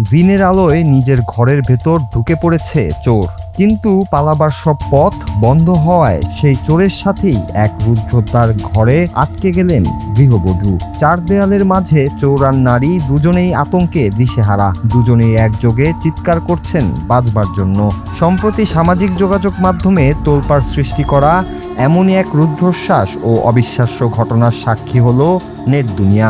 দিনের আলোয় নিজের ঘরের ভেতর ঢুকে পড়েছে চোর, কিন্তু পালাবার সব পথ বন্ধ হওয়ায় সেই চোরের সাথেই এক রুদ্ধতার ঘরে আটকে গেলেন গৃহবধূ। চার দেয়ালের মাঝে চোর আর নারী দুজনেই আতঙ্কে দিশেহারা, দুজনেই একযোগে চিৎকার করছেন বাঁচবার জন্য। সম্প্রতি সামাজিক যোগাযোগ মাধ্যমে তোলপাড় সৃষ্টি করা এমনই এক রুদ্ধশ্বাস ও অবিশ্বাস্য ঘটনার সাক্ষী হলো নেট দুনিয়া।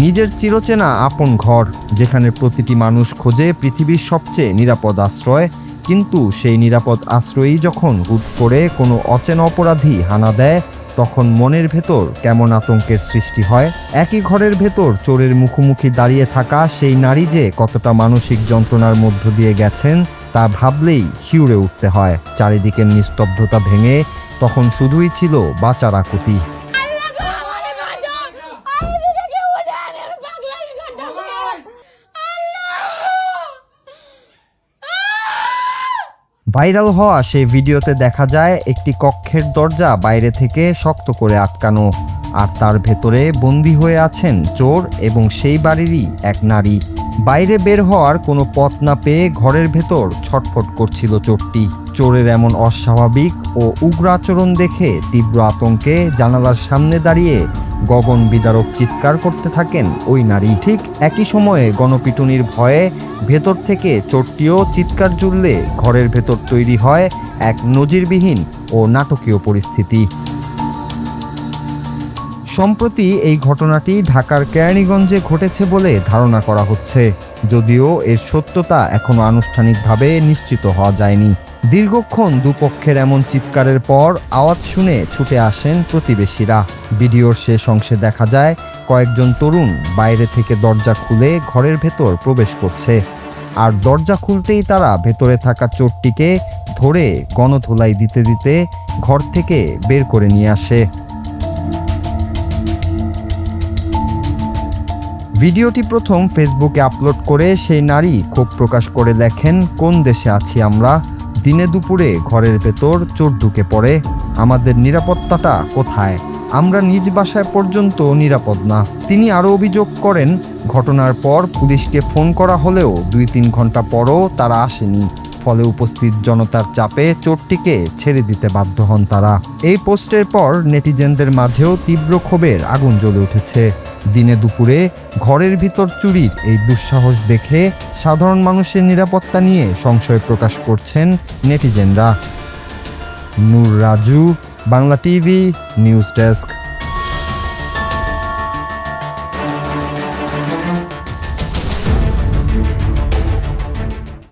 নিজের চিরচেনা আপন ঘর, যেখানে প্রতিটি মানুষ খোঁজে পৃথিবীর সবচেয়ে নিরাপদ আশ্রয়, কিন্তু সেই নিরাপদ আশ্রয়ই যখন হুট করে কোনো অচেনা অপরাধী হানা দেয়, তখন মনের ভেতর কেমন আতঙ্কের সৃষ্টি হয়। একই ঘরের ভেতর চোরের মুখোমুখি দাঁড়িয়ে থাকা সেই নারী যে কতটা মানসিক যন্ত্রণার মধ্য দিয়ে গেছেন তা ভাবলেই শিউরে উঠতে হয়। চারিদিকের নিস্তব্ধতা ভেঙে তখন শুধুই ছিল বাঁচার আকুতি। ভাইরাল হওয়া সেই ভিডিওতে দেখা যায় একটি কক্ষের দরজা বাইরে থেকে শক্ত করে আটকানো, আর তার ভেতরে বন্দী হয়ে আছেন চোর এবং সেই বাড়িরই এক নারী। বাইরে বের হওয়ার কোনো পথ না পেয়ে ঘরের ভেতর ছটফট করছিল চোরটি। চোরের এমন অস্বাভাবিক ও উগ্র আচরণ দেখে তীব্র আতঙ্কে জানালার সামনে দাঁড়িয়ে গগন বিদারক চিৎকার করতে থাকেন ওই নারী। ঠিক একই সময়ে গণপিটুনির ভয়ে ভেতর থেকে চোরটিও চিৎকার জুড়লে ঘরের ভেতর তৈরি হয় এক নজিরবিহীন ও নাটকীয় পরিস্থিতি। সম্প্রতি এই ঘটনাটি ঢাকার কেরানীগঞ্জে ঘটেছে বলে ধারণা করা হচ্ছে, যদিও এর সত্যতা এখনো আনুষ্ঠানিকভাবে নিশ্চিত হওয়া যায়নি। দীর্ঘক্ষণ দুপক্ষের এমন চিৎকারের পর আওয়াজ শুনে ছুটে আসেন প্রতিবেশীরা। ভিডিওর শেষ অংশে দেখা যায় কয়েকজন তরুণ বাইরে থেকে দরজা খুলে ঘরের ভেতর প্রবেশ করছে, আর দরজা খুলতেই তারা ভেতরে থাকা চোরটিকে ধরে গণধোলাই দিতে দিতে ঘর থেকে বের করে নিয়ে আসে। ভিডিওটি প্রথম ফেসবুকে আপলোড করে সেই নারী ক্ষোভ প্রকাশ করে লেখেন, কোন দেশে আছি আমরা, দিনে দুপুরে ঘরের ভেতর চোর ঢুকে পড়ে, আমাদের নিরাপত্তাটা কোথায়, আমরা নিজ বাসায় পর্যন্ত নিরাপদ না। তিনি আরও অভিযোগ করেন, ঘটনার পর পুলিশকে ফোন করা হলেও 2-3 ঘন্টা পরও তারা আসেনি, ফলে উপস্থিত জনতার চাপে চোরটিকে ছেড়ে দিতে বাধ্য হন তারা। এই পোস্টের পর নেটিজেনদের মাঝেও তীব্র ক্ষোভের আগুন জ্বলে উঠেছে। দিনে দুপুরে ঘরের ভিতর চুরির এই দুঃসাহস দেখে সাধারণ মানুষের নিরাপত্তা নিয়ে সংশয় প্রকাশ করছেন নেটিজেনরা। Nur Raju, Bangla TV news desk.